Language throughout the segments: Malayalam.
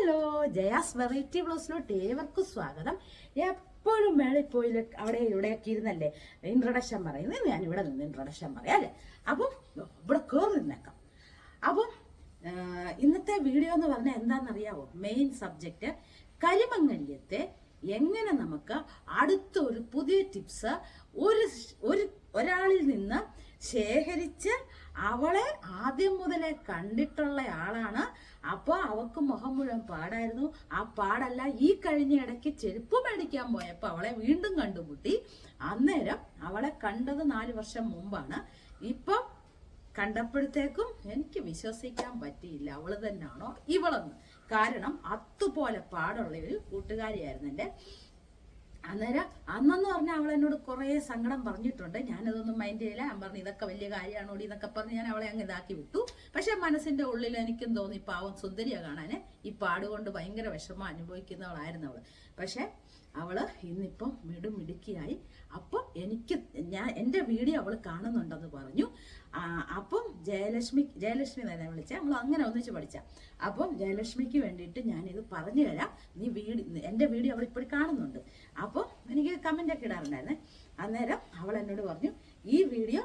ഹലോ, ജയാസ് വെറൈറ്റി ബ്ലോസിലോട്ട് ഏവർക്കും സ്വാഗതം. എപ്പോഴും മേളിൽ പോയി അവിടെ ഇവിടെയൊക്കെ ഇരുന്നല്ലേ ഇൻട്രൊഡക്ഷൻ പറയുന്നത്. ഞാൻ ഇവിടെ നിന്ന് ഇൻട്രൊഡക്ഷൻ പറയാം അല്ലേ. അപ്പം ഇവിടെ കയറി നിന്നേക്കാം. അപ്പം ഇന്നത്തെ വീഡിയോ എന്ന് പറഞ്ഞാൽ എന്താണെന്നറിയാവോ? മെയിൻ സബ്ജക്റ്റ് കരിമംഗല്യത്തെ എങ്ങനെ നമുക്ക് അടുത്ത ഒരു പുതിയ ടിപ്സ് ഒരാളിൽ നിന്ന് ശേഖരിച്ച് അവളെ ആദ്യം മുതലേ കണ്ടിട്ടുള്ള ആളാണ്. അപ്പോൾ അവൾക്ക് മുഖം മുഴുവൻ പാടായിരുന്നു. ആ പാടല്ല, ഈ കഴിഞ്ഞ ഇടയ്ക്ക് ചെരുപ്പ് മേടിക്കാൻ പോയപ്പോൾ അവളെ വീണ്ടും കണ്ടുമുട്ടി. അന്നേരം അവളെ കണ്ടത് 4 വർഷം മുമ്പാണ്. ഇപ്പം കണ്ടപ്പോഴത്തേക്കും എനിക്ക് വിശ്വസിക്കാൻ പറ്റിയില്ല അവള് തന്നെയാണോ ഇവളെന്ന്. കാരണം അതുപോലെ പാടുള്ള ഒരു കൂട്ടുകാരിയായിരുന്നു എൻ്റെ. അന്നേരം അന്നെന്ന് പറഞ്ഞാൽ അവൾ എന്നോട് കുറേ സങ്കടം പറഞ്ഞിട്ടുണ്ട്. ഞാനതൊന്നും മൈൻഡ് ചെയ്യില്ല. ഞാൻ പറഞ്ഞു ഇതൊക്കെ വലിയ കാര്യമാണോടി എന്നൊക്കെ പറഞ്ഞ് ഞാൻ അവളെ അങ്ങ് ഇതാക്കി വിട്ടു. പക്ഷെ മനസ്സിന്റെ ഉള്ളിൽ എനിക്കും തോന്നി പാവം സുന്ദരിയെ കാണാൻ ഈ പാടുകൊണ്ട് ഭയങ്കര വിഷമം അനുഭവിക്കുന്നവളായിരുന്നു അവള്. പക്ഷെ അവള് ഇന്നിപ്പം മിടുക്കിയായി. അപ്പം എൻ്റെ വീഡിയോ അവൾ കാണുന്നുണ്ടെന്ന് പറഞ്ഞു. അപ്പം ജയലക്ഷ്മി തന്നെ വിളിച്ച, നമ്മൾ അങ്ങനെ ഒന്നിച്ച് പഠിച്ച. അപ്പം ജയലക്ഷ്മിക്ക് വേണ്ടിയിട്ട് ഞാനിത് പറഞ്ഞു തരാം. എൻ്റെ വീഡിയോ അവൾ ഇപ്പോഴും കാണുന്നുണ്ട്. അപ്പം എനിക്ക് കമൻ്റ് ഒക്കെ ഇടാറുണ്ടായിരുന്നേ. അന്നേരം അവൾ എന്നോട് പറഞ്ഞു ഈ വീഡിയോ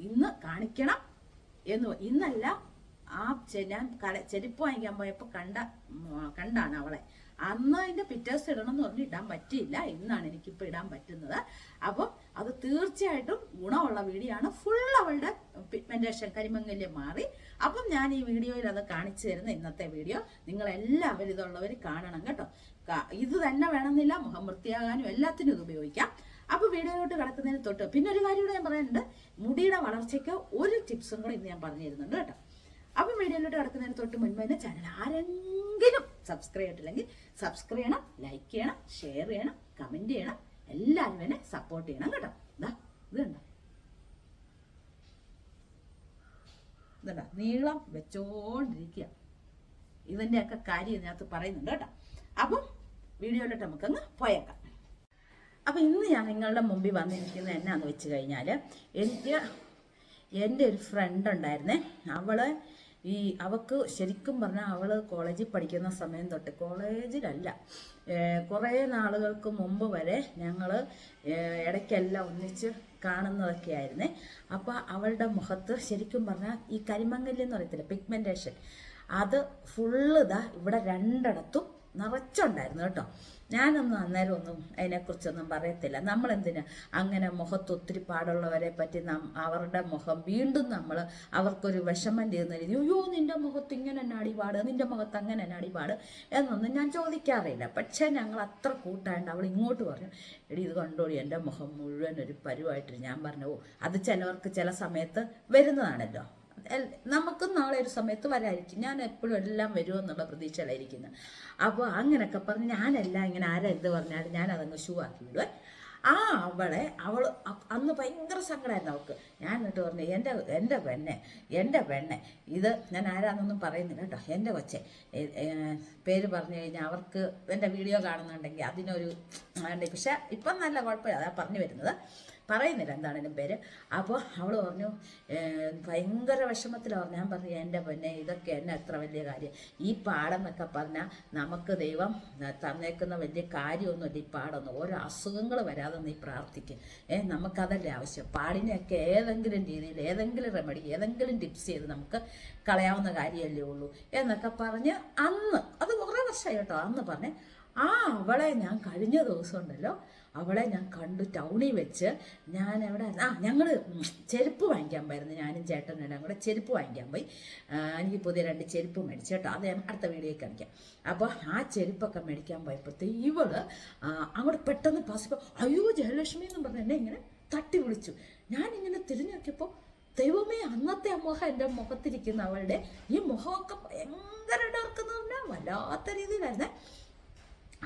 ഇന്ന് കാണിക്കണം എന്ന്. ഇന്നല്ല, ഞാൻ ചെരുപ്പ് വാങ്ങിക്കാൻ പോയപ്പോൾ കണ്ടാണ് അവളെ. അന്ന് അതിൻ്റെ പിറ്റേഴ്സ് ഇടണം എന്ന് പറഞ്ഞ് ഇടാൻ പറ്റിയില്ല. ഇന്നാണ് എനിക്കിപ്പോൾ ഇടാൻ പറ്റുന്നത്. അപ്പം അത് തീർച്ചയായിട്ടും ഗുണമുള്ള വീഡിയോ ആണ്. ഫുൾ അവളുടെ പിഗ്മെന്റേഷൻ കരിമംഗല്യം മാറി. അപ്പം ഞാൻ ഈ വീഡിയോയിൽ അത് കാണിച്ചു തരുന്ന ഇന്നത്തെ വീഡിയോ നിങ്ങളെല്ലാവരും ഇതുള്ളവർ കാണണം കേട്ടോ. ഇത് തന്നെ വേണമെന്നില്ല, മുഖം വൃത്തിയാകാനും എല്ലാത്തിനും ഇത് ഉപയോഗിക്കാം. അപ്പോൾ വീഡിയോയിലോട്ട് കിടക്കുന്നതിന് തൊട്ട് പിന്നെ ഒരു കാര്യം കൂടെ ഞാൻ പറയാനുണ്ട്. മുടിയുടെ വളർച്ചയ്ക്ക് ഒരു ടിപ്സും കൂടെ ഇന്ന് ഞാൻ പറഞ്ഞു തരുന്നുണ്ട് കേട്ടോ. അപ്പം വീഡിയോയിലോട്ട് കിടക്കുന്നതിന് തൊട്ട് മുൻപ് തന്നെ ചാനൽ ആരെങ്കിലും സബ്സ്ക്രൈബ് ചെയ്തിട്ടില്ലെങ്കിൽ സബ്സ്ക്രൈബ് ചെയ്യണം, ലൈക്ക് ചെയ്യണം, ഷെയർ ചെയ്യണം, കമന്റ് ചെയ്യണം. എല്ലാവരും എന്നെ സപ്പോർട്ട് ചെയ്യണം കേട്ടോ. ഇതുണ്ടോ നീളം വെച്ചോണ്ടിരിക്കുക. ഇതിൻ്റെയൊക്കെ കാര്യം ഇതിനകത്ത് പറയുന്നുണ്ട് കേട്ടോ. അപ്പം വീഡിയോയിലോട്ട് നമുക്കങ്ങ് പോയേക്കാം. അപ്പം ഇന്ന് ഞാൻ നിങ്ങളുടെ മുമ്പിൽ വന്നിരിക്കുന്നത് എന്നാന്ന് വെച്ച് കഴിഞ്ഞാൽ, എൻ്റെ ഒരു ഫ്രണ്ട് ഉണ്ടായിരുന്നേ. അവൾക്ക് ശരിക്കും പറഞ്ഞാൽ അവൾ കോളേജിൽ പഠിക്കുന്ന സമയം തൊട്ട്, കോളേജിലല്ല കുറേ നാളുകൾക്ക് മുമ്പ് വരെ ഞങ്ങൾ ഇടയ്ക്കെല്ലാം ഒന്നിച്ച് കാണുന്നതൊക്കെ ആയിരുന്നേ. അപ്പോൾ അവളുടെ മുഖത്ത് ശരിക്കും പറഞ്ഞാൽ ഈ കരിമംഗല്യം എന്ന് പറയത്തില്ല, പിഗ്മെന്റേഷൻ, അത് ഫുള്ള് ഇവിടെ രണ്ടിടത്തും നിറച്ചുണ്ടായിരുന്നു കേട്ടോ. ഞാനൊന്നും അന്നേരം ഒന്നും അതിനെക്കുറിച്ചൊന്നും പറയത്തില്ല. നമ്മളെന്തിനാ അങ്ങനെ മുഖത്ത് ഒത്തിരി പാടുള്ളവരെ പറ്റി അവരുടെ മുഖം വീണ്ടും അവർക്കൊരു വിഷമം ചെയ്യുന്ന രീതി, അയ്യോ നിന്റെ മുഖത്ത് ഇങ്ങനെ തന്നെ അടിപാട്, നിന്റെ മുഖത്ത് അങ്ങനെ തന്നെ അടിപാട് എന്നൊന്നും ഞാൻ ചോദിക്കാറില്ല. പക്ഷേ ഞങ്ങൾ അത്ര കൂട്ടാണ്ട് അവൾ ഇങ്ങോട്ട് പറഞ്ഞു, എടി ഇത് കണ്ടോടി എൻ്റെ മുഖം മുഴുവൻ ഒരു പരുവായിട്ട്. ഞാൻ പറഞ്ഞു, ഓ അത് ചിലവർക്ക് ചില സമയത്ത് വരുന്നതാണല്ലോ, നമുക്കും നാളെ ഒരു സമയത്ത് വരാതിരിക്കും. ഞാൻ എപ്പോഴും എല്ലാം വരുമെന്നുള്ള പ്രതീക്ഷയിലായിരിക്കുന്നത്. അപ്പോൾ അങ്ങനെയൊക്കെ പറഞ്ഞ് ഞാനെല്ലാം ഇങ്ങനെ ആരാ ഇത് പറഞ്ഞാൽ ഞാനതങ്ങ് ഷൂ ആക്കി വിടുവേ. അവൾ അന്ന് ഭയങ്കര സങ്കടമായിരുന്നു അവൾക്ക്. ഞാൻ എന്നിട്ട് പറഞ്ഞു, എൻ്റെ പെണ്ണെ ഇത് ഞാൻ ആരാന്നൊന്നും പറയുന്നില്ല കേട്ടോ, എൻ്റെ കൊച്ചെ പേര് പറഞ്ഞു കഴിഞ്ഞാൽ അവർക്ക് എൻ്റെ വീഡിയോ കാണുന്നുണ്ടെങ്കിൽ അതിനൊരു പക്ഷെ ഇപ്പം നല്ല കുഴപ്പമില്ല, അതാ പറഞ്ഞു വരുന്നത്, പറയുന്നില്ല എന്താണേലും പേര്. അപ്പോൾ അവൾ പറഞ്ഞു ഭയങ്കര വിഷമത്തിലാണ് പറഞ്ഞു. ഞാൻ പറഞ്ഞു എൻ്റെ പെണ്ണെ ഇതൊക്കെ എന്നെ എത്ര വലിയ കാര്യം, ഈ പാടെന്നൊക്കെ പറഞ്ഞാൽ നമുക്ക് ദൈവം തന്നേക്കുന്ന വലിയ കാര്യമൊന്നുമില്ല ഈ പാടൊന്നും. ഓരോ അസുഖങ്ങൾ വരാതെ നീ പ്രാർത്ഥിക്കും. നമുക്കതല്ലേ ആവശ്യം. പാടിനെയൊക്കെ ഏതെങ്കിലും രീതിയിൽ ഏതെങ്കിലും റെമഡി ഏതെങ്കിലും ടിപ്സ് ചെയ്ത് നമുക്ക് കളയാവുന്ന കാര്യമല്ലേ ഉള്ളൂ എന്നൊക്കെ പറഞ്ഞ് അന്ന്, അത് കുറേ വർഷമായി കേട്ടോ, അന്ന് പറഞ്ഞ് അവളെ ഞാൻ കഴിഞ്ഞ ദിവസം ഉണ്ടല്ലോ, അവളെ ഞാൻ കണ്ടു ടൗണിൽ വെച്ച്. ഞാൻ എവിടെ ഞങ്ങൾ ചെരുപ്പ് വാങ്ങിക്കാൻ പോയിരുന്നു, ഞാനും ചേട്ടനും കൂടെ ചെരുപ്പ് വാങ്ങിക്കാൻ പോയി. എനിക്ക് പുതിയ 2 ചെരുപ്പ് മേടിച്ചു കേട്ടോ, അത് അടുത്ത വീഡിയോയിൽ കാണിക്കാം. അപ്പോൾ ആ ചെരുപ്പൊക്കെ മേടിക്കാൻ പോയപ്പോഴത്തേക്ക് ഇവള് അങ്ങോട്ട് പെട്ടെന്ന് പാസിപ്പോൾ അയ്യോ ജയലക്ഷ്മി എന്ന് പറഞ്ഞ് എന്നെ ഇങ്ങനെ തട്ടി വിളിച്ചു. ഞാനിങ്ങനെ തിരിഞ്ഞു നോക്കിയപ്പോൾ ദൈവമേ, അന്നത്തെ മുഖം എൻ്റെ മുഖത്തിരിക്കുന്ന അവളുടെ ഈ മുഖമൊക്കെ ഭയങ്കര ഡാർക്കെന്ന് പറഞ്ഞാൽ വല്ലാത്ത രീതിയിലായിരുന്നേ.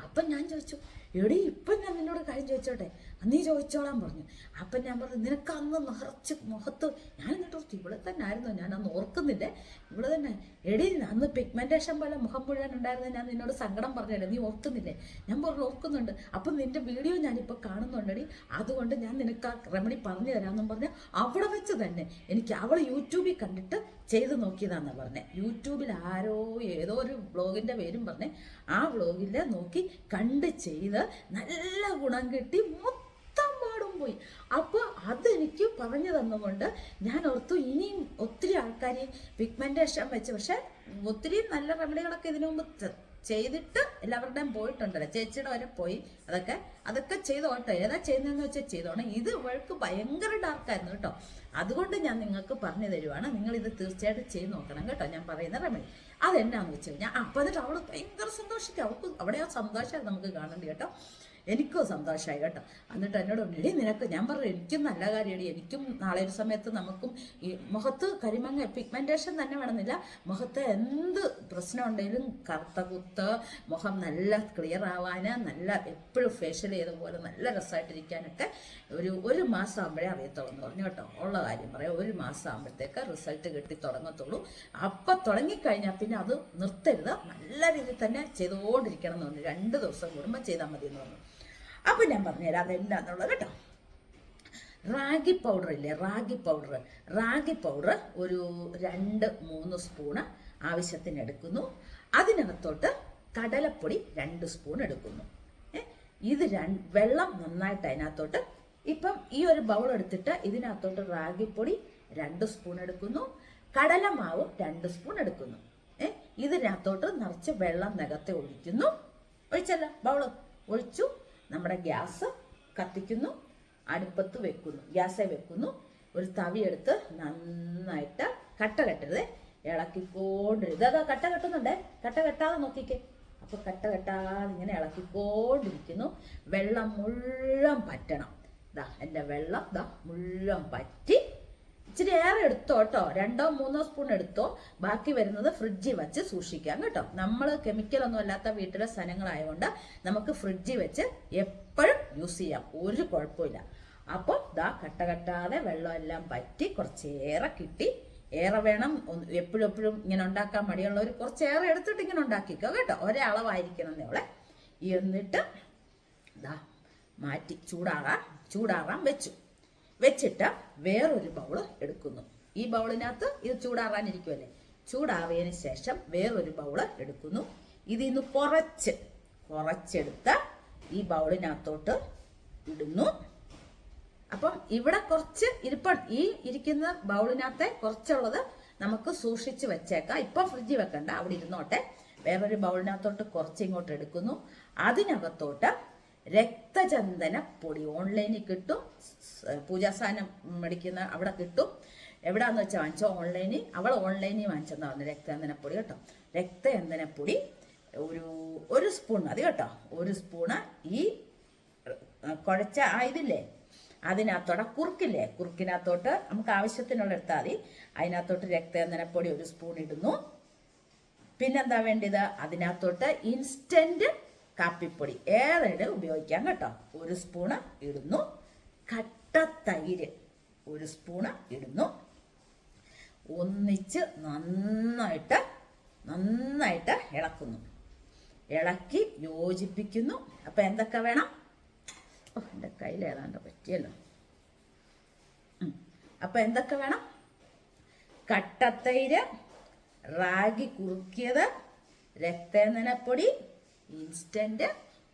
അപ്പം ഞാൻ ചോദിച്ചു, എടി ഇപ്പം ഞാൻ നിന്നോട് കാര്യം ചോദിച്ചോട്ടെ, നീ ചോദിച്ചോളാൻ പറഞ്ഞു. അപ്പം ഞാൻ പറഞ്ഞു നിനക്ക് അന്ന് നിറച്ച് മുഖത്ത്, ഞാൻ എന്നിട്ട് ഓർത്തു ഇവിടെ തന്നെ ആയിരുന്നു, ഞാൻ അന്ന് ഓർക്കുന്നില്ലേ, ഇവിടെ തന്നെ. എടി അന്ന് പിഗ്മെൻറ്റേഷൻ പോലെ മുഖം മുഴുവൻ ഉണ്ടായിരുന്നത് ഞാൻ നിന്നോട് സങ്കടം പറഞ്ഞല്ലേ, നീ ഓർക്കുന്നില്ലേ? ഞാൻ പറഞ്ഞു ഓർക്കുന്നുണ്ട്. അപ്പം നിന്റെ വീഡിയോ ഞാനിപ്പോൾ കാണുന്നുണ്ടടി, അതുകൊണ്ട് ഞാൻ നിനക്ക് ആ റെമഡി പറഞ്ഞു തരാമെന്നും പറഞ്ഞ് അവിടെ വെച്ച് തന്നെ എനിക്ക് അവൾ യൂട്യൂബിൽ കണ്ടിട്ട് ചെയ്ത് നോക്കിയതാണെന്ന് പറഞ്ഞത്. യൂട്യൂബിൽ ആരോ ഏതോ ഒരു വ്ളോഗിൻ്റെ പേരും പറഞ്ഞ് ആ വ്ളോഗിൽ നോക്കി കണ്ട് ചെയ്ത് നല്ല ഗുണം കിട്ടി, മൊത്തം പാടും പോയി. അപ്പോൾ അതെനിക്ക് പറഞ്ഞു തന്നുകൊണ്ട് ഞാൻ ഓർത്തു ഇനിയും ഒത്തിരി ആൾക്കാർ പിഗ്മെൻറ്റേഷൻ വെച്ച്, പക്ഷെ ഒത്തിരി നല്ല റെമഡികളൊക്കെ ഇതിനു മുമ്പ് ചെയ്തിട്ട് എല്ലാവരുടെയും പോയിട്ടുണ്ടല്ലോ, ചേച്ചിയുടെ വരെ പോയി. അതൊക്കെ ചെയ്തോട്ടെ, ഏതാ ചെയ്യുന്നതെന്ന് വെച്ചാൽ ചെയ്തോണം. ഇത് ഇവൾക്ക് ഭയങ്കര ഡാർക്കായിരുന്നു കേട്ടോ. അതുകൊണ്ട് ഞാൻ നിങ്ങൾക്ക് പറഞ്ഞു തരുവാണ്, നിങ്ങളിത് തീർച്ചയായിട്ടും ചെയ്ത് നോക്കണം കേട്ടോ. ഞാൻ പറയുന്ന റെമഡി അതെന്നാന്ന് വെച്ച് കഴിഞ്ഞാൽ അപ്പം എന്നിട്ട് അവൾ ഭയങ്കര സന്തോഷിക്കും. അവൾക്ക് അവിടെ ആ സന്തോഷമായി നമുക്ക് കാണേണ്ടി കേട്ടോ. എനിക്കും സന്തോഷമായി കേട്ടോ. എന്നിട്ട് എന്നോട് എടി നിനക്ക്, ഞാൻ പറഞ്ഞു എനിക്കും നല്ല കാര്യമടി, എനിക്കും നാളെ ഒരു സമയത്ത് നമുക്കും ഈ മുഖത്ത് കരിമങ്ങ പിഗ്മെൻറ്റേഷൻ തന്നെ വേണമെന്നില്ല, മുഖത്ത് എന്ത് പ്രശ്നം ഉണ്ടെങ്കിലും കറുത്ത കുത്ത്, മുഖം നല്ല ക്ലിയർ ആവാൻ, നല്ല എപ്പോഴും ഫേഷ്യൽ ചെയ്ത പോലെ നല്ല രസമായിട്ടിരിക്കാനൊക്കെ ഒരു മാസം ആകുമ്പോഴേ അറിയത്തുള്ളൂ എന്ന് പറഞ്ഞു കേട്ടോ. ഉള്ള കാര്യം പറയാം, ഒരു മാസം ആകുമ്പോഴത്തേക്ക് റിസൾട്ട് കിട്ടി തുടങ്ങത്തുള്ളൂ. അപ്പം തുടങ്ങിക്കഴിഞ്ഞാൽ പിന്നെ അത് നിർത്തരുത്, നല്ല രീതിയിൽ തന്നെ ചെയ്തുകൊണ്ടിരിക്കണം എന്ന് പറഞ്ഞു. 2 ദിവസം കൂടുമ്പോൾ ചെയ്താൽ മതി എന്ന് പറഞ്ഞു. അപ്പം ഞാൻ പറഞ്ഞുതരാം അതെന്താന്നുള്ളത് കേട്ടോ. റാഗി പൗഡർ ഇല്ലേ, റാഗി പൗഡർ ഒരു 2-3 സ്പൂണ് ആവശ്യത്തിന് എടുക്കുന്നു. അതിനകത്തോട്ട് കടലപ്പൊടി 2 സ്പൂൺ എടുക്കുന്നു. ഇത് വെള്ളം നന്നായിട്ട് അതിനകത്തോട്ട്, ഇപ്പം ഈ ഒരു ബൗൾ എടുത്തിട്ട് ഇതിനകത്തോട്ട് റാഗിപ്പൊടി 2 സ്പൂൺ എടുക്കുന്നു, കടലമാവ് 2 സ്പൂൺ എടുക്കുന്നു. ഇതിനകത്തോട്ട് നിറച്ച് വെള്ളം നികത്തെ ഒഴിക്കുന്നു. ഒഴിച്ചല്ല, ബൗള് ഒഴിച്ചു. നമ്മുടെ ഗ്യാസ് കത്തിക്കുന്നു, അടുപ്പത്ത് വെക്കുന്നു, ഗ്യാസെ വെക്കുന്നു. ഒരു തവി എടുത്ത് നന്നായിട്ട് കട്ട കെട്ടരുത്, ഇളക്കിക്കൊണ്ടിരുത്. അതാ കട്ട കെട്ടുന്നുണ്ടേ, കട്ട കെട്ടാതെ നോക്കിക്കേ. അപ്പോൾ കട്ട കെട്ടാതെ ഇങ്ങനെ ഇളക്കിക്കൊണ്ടിരിക്കുന്നു. വെള്ളം മുഴുവൻ പറ്റണം. ദാ എൻ്റെ വെള്ളം ദാ മുഴുവൻ പറ്റി. ഇച്ചിരി ഏറെ എടുത്തോ കേട്ടോ, 2-3 സ്പൂൺ എടുത്തോ. ബാക്കി വരുന്നത് ഫ്രിഡ്ജിൽ വെച്ച് സൂക്ഷിക്കാം കേട്ടോ. നമ്മൾ കെമിക്കലൊന്നും അല്ലാത്ത വീട്ടിലെ സാധനങ്ങളായതുകൊണ്ട് നമുക്ക് ഫ്രിഡ്ജിൽ വെച്ച് എപ്പോഴും യൂസ് ചെയ്യാം, ഒരു കുഴപ്പമില്ല. അപ്പോൾ ദാ കട്ട കെട്ടാതെ വെള്ളം എല്ലാം പറ്റി കുറച്ചേറെ കിട്ടി. ഏറെ വേണം, എപ്പോഴും ഇങ്ങനെ ഉണ്ടാക്കാൻ മടിയുള്ളവർ കുറച്ചേറെ എടുത്തിട്ട് ഇങ്ങനെ ഉണ്ടാക്കിക്കോ കേട്ടോ. ഒരേ അളവായിരിക്കണം എന്നോളെ. എന്നിട്ട് ദാ മാറ്റി ചൂടാറാൻ വെച്ചിട്ട് വേറൊരു ബൗള് എടുക്കുന്നു. ഈ ബൗളിനകത്ത് ഇത് ചൂടാറാനിരിക്കുമല്ലേ, ചൂടാറിയതിന് ശേഷം വേറൊരു ബൗള് എടുക്കുന്നു. ഇതിന്ന് കുറച്ചെടുത്ത് ഈ ബൗളിനകത്തോട്ട് ഇടുന്നു. അപ്പം ഇവിടെ കുറച്ച് ഈ ഇരിക്കുന്ന ബൗളിനകത്തെ കുറച്ചുള്ളത് നമുക്ക് സൂക്ഷിച്ച് വെച്ചേക്കാം, ഇപ്പം ഫ്രിഡ്ജിൽ വെക്കണ്ട, അവിടെ ഇരുന്നോട്ടെ. വേറൊരു ബൗളിനകത്തോട്ട് കുറച്ച് ഇങ്ങോട്ട് എടുക്കുന്നു. അതിനകത്തോട്ട് രക്തചന്ദന പൊടി ഓൺലൈനിൽ കിട്ടും, പൂജാസാധനം മേടിക്കുന്ന അവിടെ കിട്ടും. എവിടാന്ന് വെച്ചാൽ വാങ്ങിച്ചോ, അവൾ ഓൺലൈനിൽ വാങ്ങിച്ചെന്നാ പറഞ്ഞു രക്തചന്ദനപ്പൊടി കേട്ടോ. രക്തചന്ദനപ്പൊടി ഒരു സ്പൂൺ മതി കേട്ടോ. 1 സ്പൂണ് ഈ കുഴച്ച ഇതില്ലേ അതിനകത്തോടെ കുറുക്കിനകത്തോട്ട് നമുക്ക് ആവശ്യത്തിനുള്ള എടുത്താൽ മതി. അതിനകത്തോട്ട് രക്തചന്ദനപ്പൊടി 1 സ്പൂൺ ഇടുന്നു. പിന്നെന്താ വേണ്ടത്, അതിനകത്തോട്ട് ഇൻസ്റ്റന്റ് കാപ്പിപ്പൊടി ഏതെങ്കിലും ഉപയോഗിക്കാം കേട്ടോ, 1 സ്പൂണ് ഇടുന്നു. കട്ട തൈര് 1 സ്പൂണ് ഇടുന്നു. ഒന്നിച്ച് നന്നായിട്ട് ഇളക്കുന്നു, ഇളക്കി യോജിപ്പിക്കുന്നു. അപ്പം എന്തൊക്കെ വേണം, എൻ്റെ കയ്യിൽ ഏതാണ്ട് പറ്റിയല്ലോ. അപ്പം എന്തൊക്കെ വേണം, കട്ടത്തൈര്, റാഗി കുറുക്കിയത്, രക്തചന്ദനപ്പൊടി, ഇൻസ്റ്റന്റ്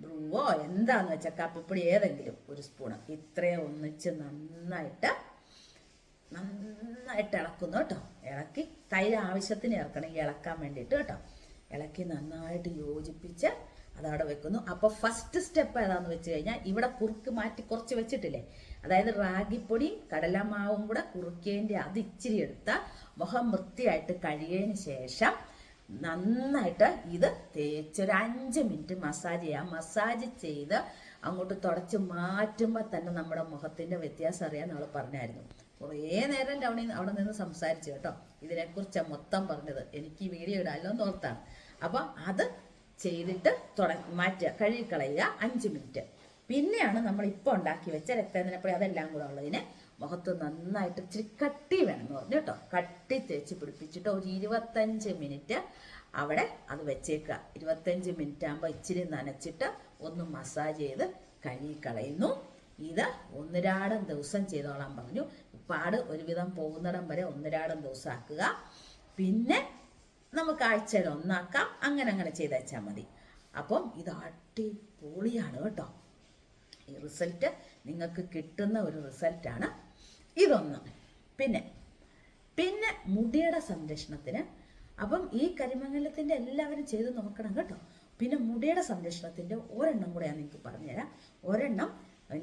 ബ്രൂവോ എന്താന്ന് വെച്ചാൽ കാപ്പിപ്പൊടി ഏതെങ്കിലും 1 സ്പൂണ്. ഇത്രയും ഒന്നിച്ച് നന്നായിട്ട് ഇളക്കുന്നു കേട്ടോ. ഇളക്കി തൈര് ആവശ്യത്തിന് ഇറക്കണമെങ്കിൽ ഇളക്കാൻ വേണ്ടിയിട്ട് കേട്ടോ. ഇളക്കി നന്നായിട്ട് യോജിപ്പിച്ച് അതവിടെ വെക്കുന്നു. അപ്പോൾ ഫസ്റ്റ് സ്റ്റെപ്പ് ഏതാന്ന് വെച്ച് കഴിഞ്ഞാൽ ഇവിടെ കുറുക്ക് മാറ്റി കുറച്ച് വെച്ചിട്ടില്ലേ, അതായത് റാഗിപ്പൊടിയും കടലമാവും കൂടെ കുറുക്കിയതിൻ്റെ അത് ഇച്ചിരി എടുത്ത് മുഖം വൃത്തിയായിട്ട് കഴുകിയതിന് ശേഷം നന്നായിട്ട് ഇത് തേച്ചൊരു 5 മിനിറ്റ് മസാജ് ചെയ്യാം. മസാജ് ചെയ്ത് അങ്ങോട്ട് തുടച്ച് മാറ്റുമ്പോൾ തന്നെ നമ്മുടെ മുഖത്തിൻ്റെ വ്യത്യാസം അറിയാൻ നമ്മൾ പറഞ്ഞായിരുന്നു. കുറേ നേരം അവിടെ നിന്ന് സംസാരിച്ചു കേട്ടോ. ഇതിനെക്കുറിച്ചാണ് മൊത്തം പറഞ്ഞത്, എനിക്ക് ഈ വീഡിയോ ഇടാമല്ലോ എന്ന് ഓർത്താണ്. അപ്പം അത് ചെയ്തിട്ട് മാറ്റുക, കഴുകിക്കളയുക 5 മിനിറ്റ്. പിന്നെയാണ് നമ്മൾ ഇപ്പോൾ ഉണ്ടാക്കി വെച്ച രക്തചന്ദനപ്പൊടി അതെല്ലാം കൂടെ ഉള്ളതിന് മുഖത്ത് നന്നായിട്ട് ഇച്ചിരി കട്ടി വേണമെന്ന് പറഞ്ഞു കേട്ടോ. കട്ടി തേച്ച് പിടിപ്പിച്ചിട്ട് ഒരു 25 മിനിറ്റ് അവിടെ അത് വെച്ചേക്കുക. 25 മിനിറ്റ് ആകുമ്പോൾ ഇച്ചിരി നനച്ചിട്ട് ഒന്ന് മസാജ് ചെയ്ത് കഴുകിക്കളയുന്നു. ഇത് 1 ദിവസം ചെയ്തോളാൻ പറഞ്ഞു. പാട് ഒരുവിധം പോകുന്നിടം വരെ 1 ദിവസം ആക്കുക. പിന്നെ നമുക്ക് ആഴ്ചയിൽ 1 ആക്കാം. അങ്ങനെ ചെയ്ത് വെച്ചാൽ മതി. അപ്പം ഇത് അടിപൊളിയാണ് കേട്ടോ. ഈ റിസൾട്ട് നിങ്ങൾക്ക് കിട്ടുന്ന ഒരു റിസൾട്ടാണ് ഇതൊന്ന്. പിന്നെ മുടിയുടെ സംരക്ഷണത്തിന്, അപ്പം ഈ കരിമംഗലത്തിൻ്റെ എല്ലാവരും ചെയ്ത് നോക്കണം കേട്ടോ. പിന്നെ മുടിയുടെ സംരക്ഷണത്തിൻ്റെ ഒരെണ്ണം കൂടെ ഞാൻ നിങ്ങൾക്ക് പറഞ്ഞുതരാം. ഒരെണ്ണം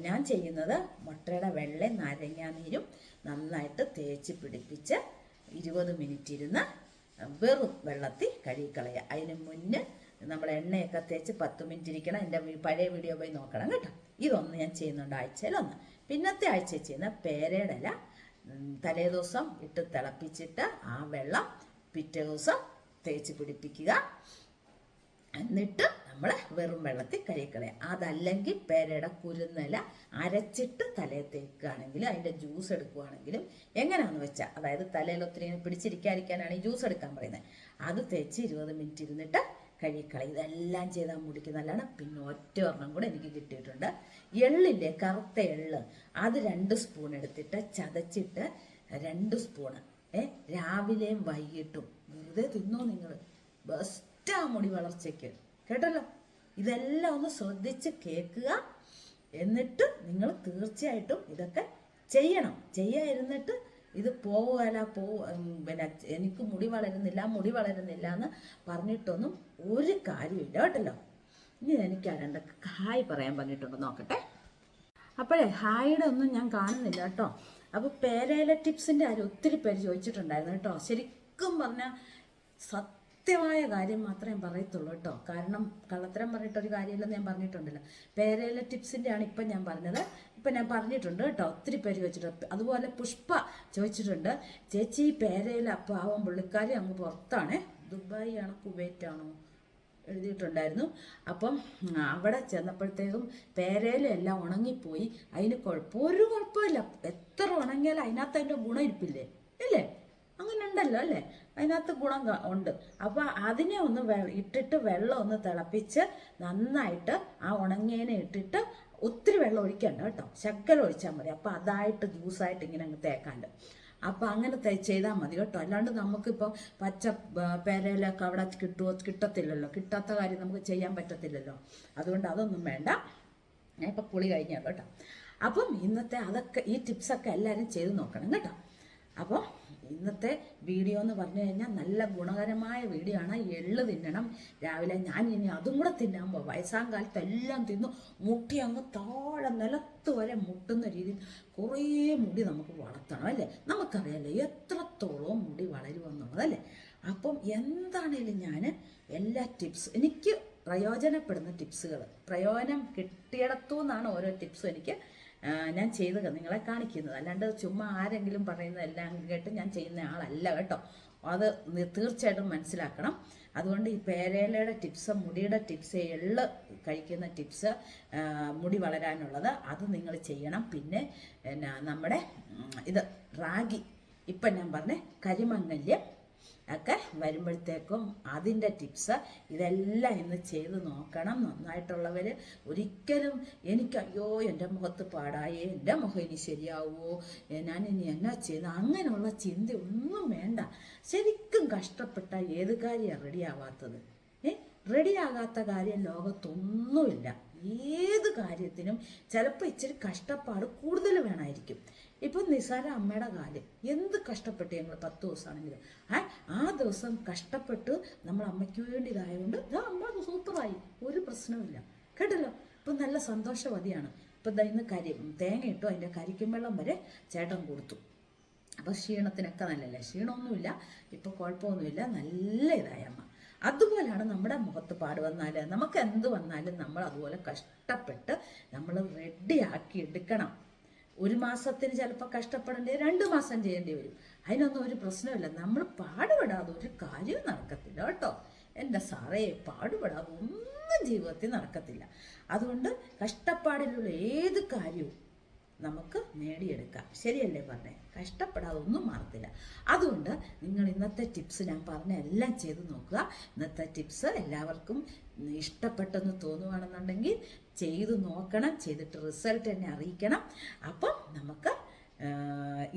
ഞാൻ ചെയ്യുന്നത് മുട്ടയുടെ വെള്ളയും നാരങ്ങാനീരും നന്നായിട്ട് തേച്ച് പിടിപ്പിച്ച് 20 മിനിറ്റ് ഇരുന്ന് വെറും വെള്ളത്തിൽ കഴുകിക്കളയുക. അതിന് മുന്നേ നമ്മൾ എണ്ണയൊക്കെ തേച്ച് 10 മിനിറ്റ് ഇരിക്കണം. എൻ്റെ പഴയ വീഡിയോ പോയി നോക്കണം കേട്ടോ. ഇതൊന്ന് ഞാൻ ചെയ്യുന്നുണ്ട് ആഴ്ചയിലൊന്ന്. പിന്നത്തെ ആഴ്ച ചെയ്യുന്ന പേരയുടെ ഇല തലേദിവസം ഇട്ട് തിളപ്പിച്ചിട്ട് ആ വെള്ളം പിറ്റേ ദിവസം തേച്ച് പിടിപ്പിക്കുക. എന്നിട്ട് നമ്മൾ വെറും വെള്ളത്തിൽ കഴുകിക്കളയുക. അതല്ലെങ്കിൽ പേരയുടെ കുരുന്നില അരച്ചിട്ട് തലയിൽ തേക്കുകയാണെങ്കിലും അതിൻ്റെ ജ്യൂസ് എടുക്കുകയാണെങ്കിലും എങ്ങനെയാണെന്ന് വെച്ചാൽ, അതായത് തലയിൽ ഒത്തിരി പിടിച്ചിരിക്കാതിരിക്കാനാണ് ഈ ജ്യൂസ് എടുക്കാൻ പറയുന്നത്. അത് തേച്ച് 20 മിനിറ്റ് ഇരുന്നിട്ട് കഴുകിക്കളയും. ഇതെല്ലാം ചെയ്താൽ മുടിക്ക് നല്ലതാണ്. പിന്നെ ഒറ്റ ഒരെണ്ണം കൂടെ എനിക്ക് കിട്ടിയിട്ടുണ്ട്. എള്ളില്ലേ, കറുത്ത എള്ള്, അത് 2 സ്പൂൺ എടുത്തിട്ട് ചതച്ചിട്ട് 2 സ്പൂണ് രാവിലെയും വൈകിട്ടും വെറുതെ തിന്നോ നിങ്ങൾ. ബെസ്റ്റാ മുടി വളർച്ചയ്ക്ക് കേട്ടല്ലോ. ഇതെല്ലാം ഒന്ന് ശ്രദ്ധിച്ച് കേൾക്കുക. എന്നിട്ട് നിങ്ങൾ തീർച്ചയായിട്ടും ഇതൊക്കെ ചെയ്യണം. ചെയ്യാതിരുന്നിട്ട് ഇത് പിന്നെ എനിക്ക് മുടി വളരുന്നില്ല എന്ന് പറഞ്ഞിട്ടൊന്നും ഒരു കാര്യമില്ല കേട്ടല്ലോ. ഇനി എനിക്ക് 2 ഹായ് പറയാൻ പറഞ്ഞിട്ടുണ്ടോ നോക്കട്ടെ. അപ്പോഴേ ഹായുടെ ഒന്നും ഞാൻ കാണുന്നില്ല കേട്ടോ. അപ്പോൾ പേരയില ടിപ്സിൻ്റെ ആരും ഒത്തിരി പേര് ചോദിച്ചിട്ടുണ്ടായിരുന്നു കേട്ടോ. ശരിക്കും പറഞ്ഞാൽ സത്യമായ കാര്യം മാത്രമേ പറയത്തുള്ളൂ കേട്ടോ. കാരണം കള്ളത്തരം പറഞ്ഞിട്ടൊരു കാര്യമില്ലെന്ന് ഞാൻ പറഞ്ഞിട്ടുണ്ടല്ലോ. പേരയില ടിപ്സിൻ്റെ ആണ് ഇപ്പം ഞാൻ പറഞ്ഞത്. ഇപ്പം ഞാൻ പറഞ്ഞിട്ടുണ്ട് കേട്ടോ. ഒത്തിരി പേര് ചോദിച്ചിട്ടുണ്ട്. അതുപോലെ പുഷ്പ ചോദിച്ചിട്ടുണ്ട്, ചേച്ചി പേരയില പാവം പുള്ളിക്കാരി അങ്ങ് പുറത്താണ്, ദുബായ് ആണോ കുവൈറ്റ് ആണോ എഴുതിയിട്ടുണ്ടായിരുന്നു. അപ്പം അവിടെ ചെന്നപ്പോഴത്തേക്കും പേരയില എല്ലാം ഉണങ്ങിപ്പോയി. ഒരു കുഴപ്പമില്ല. എത്ര ഉണങ്ങിയാലും അതിനകത്ത് അതിൻ്റെ ഗുണം ഇരിപ്പില്ലേ? ഇല്ലേ? അങ്ങനെ ഉണ്ടല്ലോ അല്ലേ? അതിനകത്ത് ഗുണം ഉണ്ട്. അപ്പോൾ അതിനെ ഒന്ന് ഇട്ടിട്ട് വെള്ളം ഒന്ന് തിളപ്പിച്ച് നന്നായിട്ട് ആ ഉണങ്ങിയതിനെ ഇട്ടിട്ട് ഒത്തിരി വെള്ളം ഒഴിക്കണ്ട കേട്ടോ, ശകലം ഒഴിച്ചാൽ മതി. അപ്പോൾ അതായിട്ട് ജ്യൂസായിട്ട് ഇങ്ങനെ അങ്ങ് തേക്കാണ്ട്. അപ്പോൾ അങ്ങനെ ചെയ്താൽ മതി കേട്ടോ. അല്ലാണ്ട് നമുക്കിപ്പോൾ പച്ച പേരയിലൊക്കെ അവിടെ കിട്ടത്തില്ലല്ലോ. കിട്ടാത്ത കാര്യം നമുക്ക് ചെയ്യാൻ പറ്റത്തില്ലല്ലോ. അതുകൊണ്ട് അതൊന്നും വേണ്ട. ഞാൻ ഇപ്പോൾ കുളി കഴിഞ്ഞാൽ കേട്ടോ. അപ്പം ഇന്നത്തെ ഈ ടിപ്സൊക്കെ എല്ലാവരും ചെയ്ത് നോക്കണം കേട്ടോ. അപ്പോൾ ഇന്നത്തെ വീഡിയോ എന്ന് പറഞ്ഞു കഴിഞ്ഞാൽ നല്ല ഗുണകരമായ വീഡിയോ ആണ്. എള്ള് തിന്നണം രാവിലെ. ഞാൻ ഇനി അതും കൂടെ തിന്നാൻ പോകും. വയസ്സാം കാലത്ത് എല്ലാം തിന്നു മുട്ടി അങ്ങ് താഴെ നിലത്ത് വരെ മുട്ടുന്ന രീതിയിൽ കുറേ മുടി നമുക്ക് വളർത്തണം അല്ലേ? നമുക്കറിയാമല്ലോ എത്രത്തോളം മുടി വളരുമെന്നുള്ളതല്ലേ. അപ്പം എന്താണേലും ഞാൻ എല്ലാ എനിക്ക് പ്രയോജനപ്പെടുന്ന ടിപ്സുകൾ, പ്രയോജനം കിട്ടിയിടത്തു നിന്നാണ് ഓരോ ടിപ്സും ഞാൻ ചെയ്ത് നിങ്ങളെ കാണിക്കുന്നത്. അല്ലാണ്ട് ചുമ്മാ ആരെങ്കിലും പറയുന്നതെല്ലാം കേട്ട് ഞാൻ ചെയ്യുന്ന ആളല്ല കേട്ടോ. അത് തീർച്ചയായിട്ടും മനസ്സിലാക്കണം. അതുകൊണ്ട് ഈ പേരയിലയുടെ ടിപ്സ്, മുടിയുടെ ടിപ്സ്, എള്ള് കഴിക്കുന്ന ടിപ്സ്, മുടി വളരാനുള്ളത് അത് നിങ്ങൾ ചെയ്യണം. പിന്നെ നമ്മുടെ ഇത് റാഗി, ഇപ്പം ഞാൻ പറഞ്ഞ കരിമംഗല്യം ഒക്കെ വരുമ്പോഴത്തേക്കും അതിൻ്റെ ടിപ്സ് ഇതെല്ലാം ഇന്ന് ചെയ്ത് നോക്കണം. നന്നായിട്ടുള്ളവർ ഒരിക്കലും അയ്യോ എൻ്റെ മുഖത്ത് പാടായേ, എൻ്റെ മുഖം ഇനി ശരിയാവുമോ, ഞാനിനി എന്നാ ചെയ്യുന്നു, അങ്ങനെയുള്ള ചിന്ത ഒന്നും വേണ്ട. ശരിക്കും കഷ്ടപ്പെട്ട ഏത് കാര്യമാണ് റെഡിയാവാത്തത്? റെഡിയാകാത്ത കാര്യം ലോകത്തൊന്നുമില്ല. ഏത് കാര്യത്തിനും ചിലപ്പോൾ ഇച്ചിരി കഷ്ടപ്പാട് കൂടുതൽ വേണമായിരിക്കും. ഇപ്പം നിസാര അമ്മയുടെ കാര്യം എന്ത് കഷ്ടപ്പെട്ട് ഞങ്ങൾ 10 ദിവസമാണെങ്കിലും ആ ദിവസം കഷ്ടപ്പെട്ട് നമ്മൾ അമ്മയ്ക്ക് വേണ്ടി ഇതായതുകൊണ്ട് അമ്മ സൂപ്പറായി, ഒരു പ്രശ്നവുമില്ല കേട്ടല്ലോ. ഇപ്പം നല്ല സന്തോഷവതിയാണ്. ഇപ്പം ഇന്ന് തേങ്ങ ഇട്ടു, അതിൻ്റെ കരിക്കും വെള്ളം വരെ ചേട്ടൻ കൊടുത്തു. അപ്പോൾ ക്ഷീണത്തിനൊക്കെ നല്ലല്ലേ? ക്ഷീണമൊന്നുമില്ല, ഇപ്പോൾ കുഴപ്പമൊന്നുമില്ല, നല്ല ഇതായ അമ്മ. അതുപോലെയാണ് നമ്മുടെ മുഖത്ത് പാട് വന്നാൽ, നമുക്ക് എന്ത് വന്നാലും നമ്മൾ അതുപോലെ കഷ്ടപ്പെട്ട് നമ്മൾ റെഡിയാക്കി എടുക്കണം. 1 മാസത്തിന് ചിലപ്പോൾ കഷ്ടപ്പെടേണ്ടി 2 മാസം ചെയ്യേണ്ടി വരും. അതിനൊന്നും ഒരു പ്രശ്നമില്ല. നമ്മൾ പാടുപെടാതെ ഒരു കാര്യവും നടക്കത്തില്ല കേട്ടോ. എൻ്റെ സാറേ പാടുപെടാതെ ഒന്നും ജീവിതത്തിൽ നടക്കത്തില്ല. അതുകൊണ്ട് കഷ്ടപ്പാടിലുള്ള ഏത് കാര്യവും നമുക്ക് നേടിയെടുക്കാം. ശരിയല്ലേ പറഞ്ഞേ? കഷ്ടപ്പെടാതെ ഒന്നും മാറത്തില്ല. അതുകൊണ്ട് നിങ്ങൾ ഇന്നത്തെ ടിപ്സ് ഞാൻ പറഞ്ഞ എല്ലാം ചെയ്ത് നോക്കുക. ഇന്നത്തെ ടിപ്സ് എല്ലാവർക്കും ഇഷ്ടപ്പെട്ടെന്ന് തോന്നുകയാണെന്നുണ്ടെങ്കിൽ ചെയ്ത് നോക്കണം, ചെയ്തിട്ട് റിസൾട്ട് എന്നെ അറിയിക്കണം. അപ്പം നമുക്ക്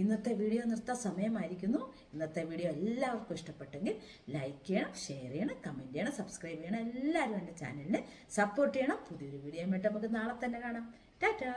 ഇന്നത്തെ വീഡിയോ നിർത്താൻ സമയമായിരിക്കുന്നു. ഇന്നത്തെ വീഡിയോ എല്ലാവർക്കും ഇഷ്ടപ്പെട്ടെങ്കിൽ ലൈക്ക് ചെയ്യണം, ഷെയർ ചെയ്യണം, കമൻറ്റ് ചെയ്യണം, സബ്സ്ക്രൈബ് ചെയ്യണം. എല്ലാവരും എൻ്റെ ചാനലിനെ സപ്പോർട്ട് ചെയ്യണം. പുതിയൊരു വീഡിയോ ആയിട്ട് നമുക്ക് നാളെ തന്നെ കാണാം. ടാറ്റാ.